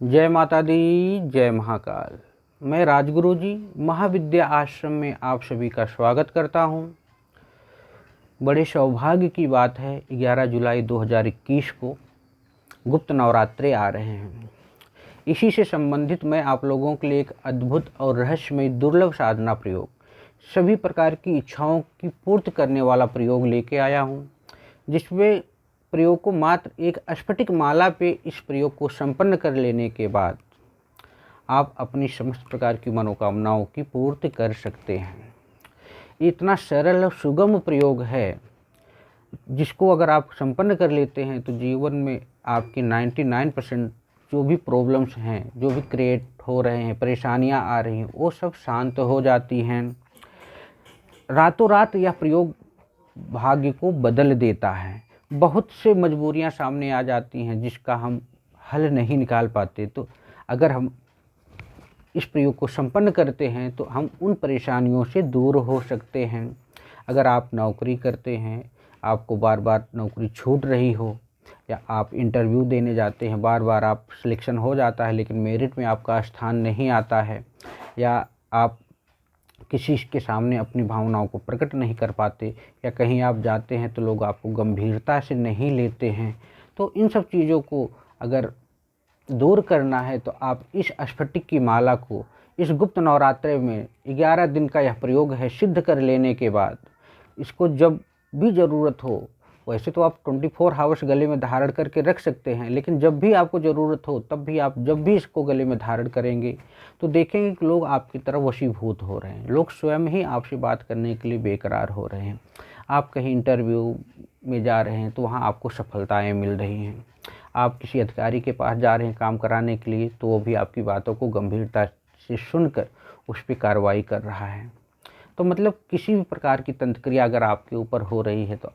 जय माता दी, जय महाकाल। मैं राजगुरु जी महाविद्या आश्रम में आप सभी का स्वागत करता हूं। बड़े सौभाग्य की बात है, 11 जुलाई 2021 को गुप्त नवरात्रे आ रहे हैं। इसी से संबंधित मैं आप लोगों के लिए एक अद्भुत और रहस्यमय दुर्लभ साधना प्रयोग, सभी प्रकार की इच्छाओं की पूर्ति करने वाला प्रयोग लेके आया हूं, जिसमें प्रयोग को मात्र एक स्फटिक माला पे इस प्रयोग को संपन्न कर लेने के बाद आप अपनी समस्त प्रकार की मनोकामनाओं की पूर्ति कर सकते हैं। इतना सरल और सुगम प्रयोग है, जिसको अगर आप संपन्न कर लेते हैं तो जीवन में आपकी 99% जो भी प्रॉब्लम्स हैं, जो भी क्रिएट हो रहे हैं, परेशानियां आ रही हैं, वो सब शांत हो जाती हैं। रातों रात यह प्रयोग भाग्य को बदल देता है। बहुत से मजबूरियां सामने आ जाती हैं जिसका हम हल नहीं निकाल पाते, तो अगर हम इस प्रयोग को संपन्न करते हैं तो हम उन परेशानियों से दूर हो सकते हैं। अगर आप नौकरी करते हैं, आपको बार बार नौकरी छूट रही हो, या आप इंटरव्यू देने जाते हैं, बार बार आप सिलेक्शन हो जाता है लेकिन मेरिट में आपका स्थान नहीं आता है, या आप किसी के सामने अपनी भावनाओं को प्रकट नहीं कर पाते, या कहीं आप जाते हैं तो लोग आपको गंभीरता से नहीं लेते हैं, तो इन सब चीज़ों को अगर दूर करना है तो आप इस स्फटिक की माला को इस गुप्त नवरात्रे में 11 दिन का यह प्रयोग है, सिद्ध कर लेने के बाद इसको जब भी ज़रूरत हो, वैसे तो आप 24 आवर्स गले में धारण करके रख सकते हैं, लेकिन जब भी आपको ज़रूरत हो तब भी आप जब भी इसको गले में धारण करेंगे तो देखेंगे कि लोग आपकी तरफ वशीभूत हो रहे हैं, लोग स्वयं ही आपसे बात करने के लिए बेकरार हो रहे हैं। आप कहीं इंटरव्यू में जा रहे हैं तो वहाँ आपको सफलताएँ मिल रही हैं। आप किसी अधिकारी के पास जा रहे हैं काम कराने के लिए, तो वो भी आपकी बातों को गंभीरता से सुनकर उस पर कार्रवाई कर रहा है। तो मतलब किसी भी प्रकार की तंत्रिक्रिया अगर आपके ऊपर हो रही है तो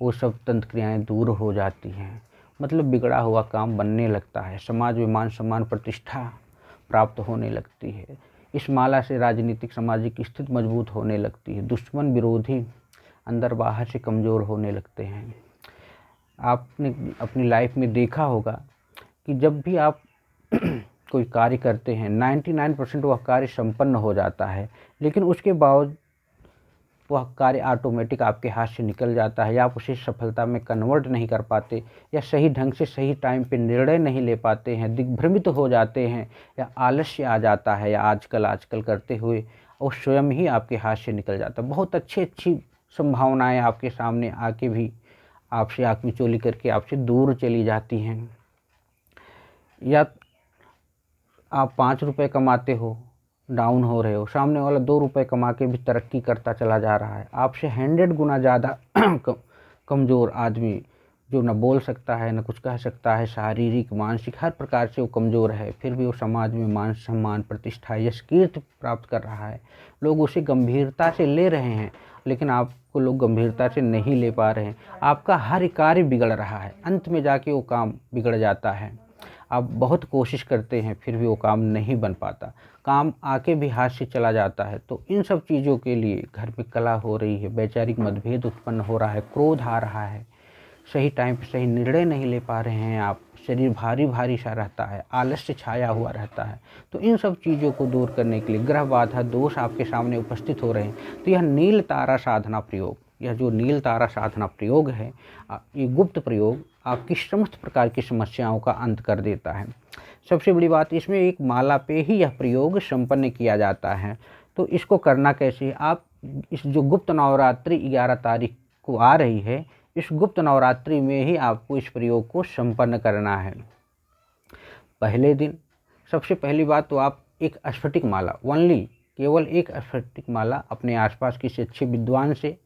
वो सब तंत्रिक्रियाएँ दूर हो जाती हैं। मतलब बिगड़ा हुआ काम बनने लगता है, समाज में मान सम्मान प्रतिष्ठा प्राप्त होने लगती है। इस माला से राजनीतिक सामाजिक स्थिति मजबूत होने लगती है, दुश्मन विरोधी अंदर बाहर से कमज़ोर होने लगते हैं। आपने अपनी लाइफ में देखा होगा कि जब भी आप कोई कार्य करते हैं 99% वह कार्य संपन्न हो जाता है, लेकिन उसके बावजूद वह कार्य ऑटोमेटिक आपके हाथ से निकल जाता है, या आप उसे सफलता में कन्वर्ट नहीं कर पाते, या सही ढंग से सही टाइम पे निर्णय नहीं ले पाते हैं, दिग्भ्रमित हो जाते हैं, या आलस्य आ जाता है, या आजकल करते हुए और स्वयं ही आपके हाथ से निकल जाता है। बहुत अच्छी संभावनाएं आपके सामने आके भी आपसे आँख मिचौली करके आपसे दूर चली जाती हैं। या आप 5 रुपये कमाते हो, डाउन हो रहे हो, सामने वाला 2 रुपये कमा के भी तरक्की करता चला जा रहा है, आपसे 100 गुना ज़्यादा कमज़ोर आदमी जो न बोल सकता है, न कुछ कह सकता है, शारीरिक मानसिक हर प्रकार से वो कमज़ोर है, फिर भी वो समाज में मान सम्मान प्रतिष्ठा यश कीर्ति प्राप्त कर रहा है। लोग उसे गंभीरता से ले रहे हैं, लेकिन आपको लोग गंभीरता से नहीं ले पा रहे हैं। आपका हर कार्य बिगड़ रहा है, अंत में जाके वो काम बिगड़ जाता है। आप बहुत कोशिश करते हैं फिर भी वो काम नहीं बन पाता, काम आके भी हाथ से चला जाता है। तो इन सब चीज़ों के लिए घर में कलह हो रही है, वैचारिक मतभेद उत्पन्न हो रहा है, क्रोध आ रहा है, सही टाइम पे सही निर्णय नहीं ले पा रहे हैं आप, शरीर भारी भारी सा रहता है, आलस्य छाया हुआ रहता है, तो इन सब चीज़ों को दूर करने के लिए ग्रह बाधा दोष आपके सामने उपस्थित हो रहे हैं, तो यह नील तारा साधना प्रयोग, यह जो नील तारा साधना प्रयोग है, ये गुप्त प्रयोग आपकी समस्त प्रकार की समस्याओं का अंत कर देता है। सबसे बड़ी बात, इसमें एक माला पे ही यह प्रयोग संपन्न किया जाता है। तो इसको करना कैसे? आप इस जो गुप्त नवरात्रि 11 तारीख को आ रही है, इस गुप्त नवरात्रि में ही आपको इस प्रयोग को संपन्न करना है। पहले दिन सबसे पहली बात तो आप एक स्फटिक माला, केवल एक स्फटिक माला अपने आसपास किसी अच्छे विद्वान से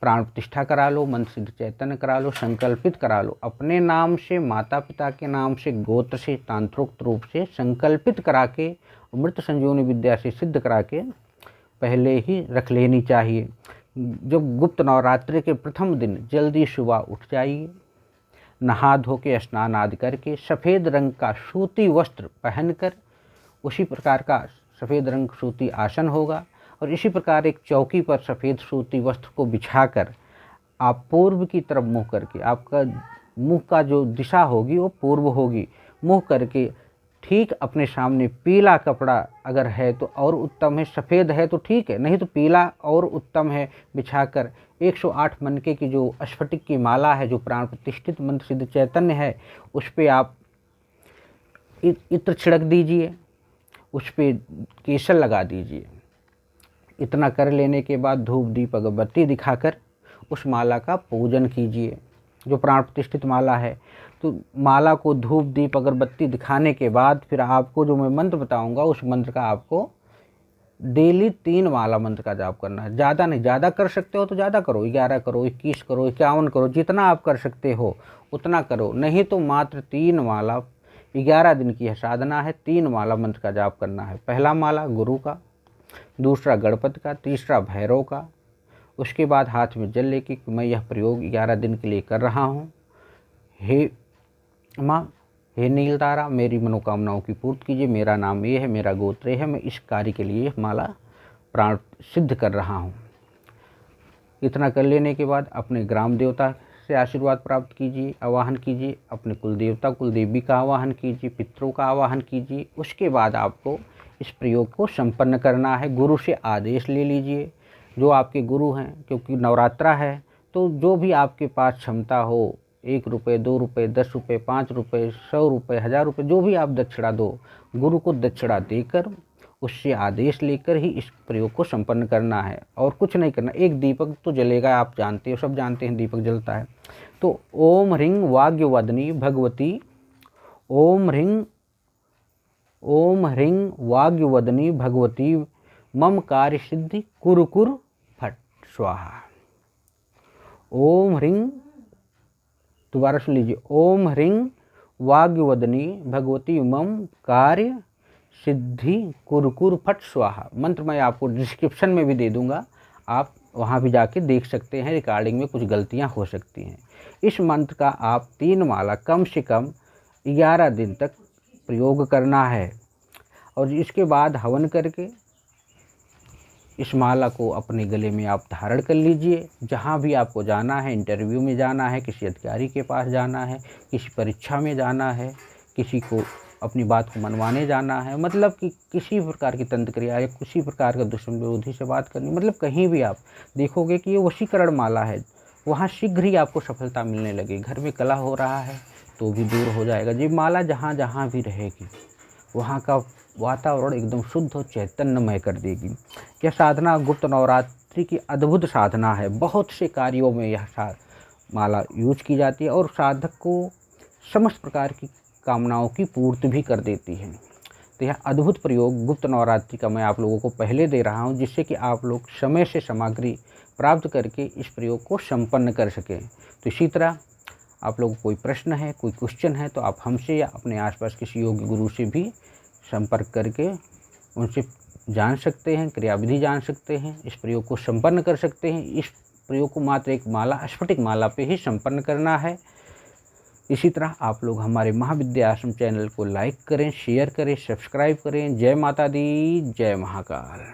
प्राण प्रतिष्ठा करा लो, मंत्र सिद्ध चैतन्य करा लो, संकल्पित करा लो, अपने नाम से, माता पिता के नाम से, गोत्र से, तांत्रिक रूप से संकल्पित करा के, अमृत संजीवनी विद्या से सिद्ध करा के पहले ही रख लेनी चाहिए। जब गुप्त नवरात्रि के प्रथम दिन जल्दी सुबह उठ जाइए, नहा धो के स्नान आदि करके सफ़ेद रंग का सूती वस्त्र पहनकर, उसी प्रकार का सफ़ेद रंग सूती आसन होगा, और इसी प्रकार एक चौकी पर सफ़ेद सूती वस्त्र को बिछाकर आप पूर्व की तरफ मुँह करके, आपका मुँह का जो दिशा होगी वो पूर्व होगी, मुँह करके ठीक अपने सामने पीला कपड़ा अगर है तो और उत्तम है, सफ़ेद है तो ठीक है, नहीं तो पीला और उत्तम है, बिछाकर 108 मनके की जो स्फटिक की माला है, जो प्राण प्रतिष्ठित मंत्र सिद्ध चैतन्य है, उस पर आप इत्र छिड़क दीजिए, उस पर केसर लगा दीजिए। इतना कर लेने के बाद धूप दीप अगरबत्ती दिखाकर उस माला का पूजन कीजिए, जो प्राण प्रतिष्ठित माला है। तो माला को धूप दीप अगरबत्ती दिखाने के बाद फिर आपको जो मैं मंत्र बताऊंगा, उस मंत्र का आपको डेली 3 माला मंत्र का जाप करना है। ज़्यादा नहीं, ज़्यादा कर सकते हो तो ज़्यादा करो, 11 करो, 21 करो, 51 करो, जितना आप कर सकते हो उतना करो, नहीं तो मात्र 3 माला, 11 दिन की है साधना है, 3 माला मंत्र का जाप करना है। पहला माला गुरु का, दूसरा गणपति का, तीसरा भैरव का। उसके बाद हाथ में जल लेके मैं यह प्रयोग 11 दिन के लिए कर रहा हूँ। हे माँ, हे नील तारा, मेरी मनोकामनाओं की पूर्ति कीजिए, मेरा नाम ये है, मेरा गोत्र ये है, मैं इस कार्य के लिए माला प्राण सिद्ध कर रहा हूँ। इतना कर लेने के बाद अपने ग्राम देवता से आशीर्वाद प्राप्त कीजिए, आवाहन कीजिए, अपने कुल देवता कुल देवी का आवाहन कीजिए, पितरों का आवाहन कीजिए। उसके बाद आपको इस प्रयोग को संपन्न करना है। गुरु से आदेश ले लीजिए, जो आपके गुरु हैं, क्योंकि नवरात्रा है तो जो भी आपके पास क्षमता हो, 1 रुपये, 2 रुपये, 10 रुपये, 5 रुपये, 100 रुपये, 1000 रुपये, जो भी आप दक्षिणा दो, गुरु को दक्षिणा देकर उससे आदेश लेकर ही इस प्रयोग को संपन्न करना है, और कुछ नहीं करना। एक दीपक तो जलेगा, आप जानते हो, सब जानते हैं दीपक जलता है। तो ओम ह्रीं वाग्यवदनी भगवती, ओम ह्रीं वाग्यवदनी भगवती मम कार्य सिद्धि कुरु कुरु फट स्वाहा। ओम ह्रीं, दोबारा सुन लीजिए, ओम ह्रीं वाग्यवदनी भगवती मम कार्य सिद्धि कुरु कुरु फट स्वाहा। मंत्र मैं आपको डिस्क्रिप्शन में भी दे दूंगा, आप वहाँ भी जाके देख सकते हैं। रिकॉर्डिंग में कुछ गलतियाँ हो सकती हैं। इस मंत्र का आप 3 माला कम से कम 11 दिन तक प्रयोग करना है, और इसके बाद हवन करके इस माला को अपने गले में आप धारण कर लीजिए। जहाँ भी आपको जाना है, इंटरव्यू में जाना है, किसी अधिकारी के पास जाना है, किसी परीक्षा में जाना है, किसी को अपनी बात को मनवाने जाना है, मतलब कि किसी प्रकार की तंत्र क्रिया या किसी प्रकार का दुश्मन विरोधी से बात करनी, मतलब कहीं भी आप देखोगे कि ये वशीकरण माला है, वहाँ शीघ्र ही आपको सफलता मिलने लगी। घर में कलह हो रहा है तो भी दूर हो जाएगा। ये माला जहाँ जहाँ भी रहेगी वहाँ का वातावरण एकदम शुद्ध और चैतन्यमय कर देगी। यह साधना गुप्त नवरात्रि की अद्भुत साधना है। बहुत से कार्यों में यह माला यूज की जाती है और साधक को समस्त प्रकार की कामनाओं की पूर्ति भी कर देती है। तो यह अद्भुत प्रयोग गुप्त नवरात्रि का मैं आप लोगों को पहले दे रहा हूं, जिससे कि आप लोग समय से सामग्री प्राप्त करके इस प्रयोग को संपन्न कर सकें। तो इसी तरह आप लोगों को कोई प्रश्न है, कोई क्वेश्चन है, तो आप हमसे या अपने आसपास किसी योग्य गुरु से भी संपर्क करके उनसे जान सकते हैं, क्रियाविधि जान सकते हैं, इस प्रयोग को संपन्न कर सकते हैं। इस प्रयोग को मात्र एक माला, स्फटिक माला पे ही संपन्न करना है। इसी तरह आप लोग हमारे महाविद्या आश्रम चैनल को लाइक करें, शेयर करें, सब्सक्राइब करें। जय माता दी, जय महाकाल।